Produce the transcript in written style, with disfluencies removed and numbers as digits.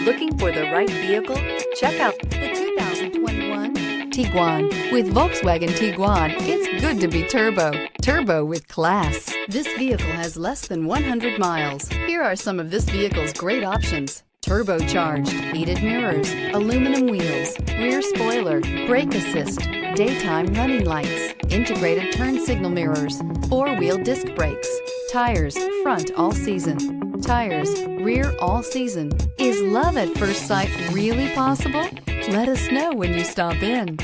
Looking for the right vehicle? Check out the 2021 Tiguan. With Volkswagen Tiguan, it's good to be turbo. Turbo with class. This vehicle has less than 100 miles. Here are some of this vehicle's great options: turbocharged, heated mirrors, aluminum wheels, rear spoiler, brake assist, daytime running lights, integrated turn signal mirrors, four-wheel disc brakes, tires, front all season, tires, rear all season. Is love at first sight really possible? Let us know when you stop in.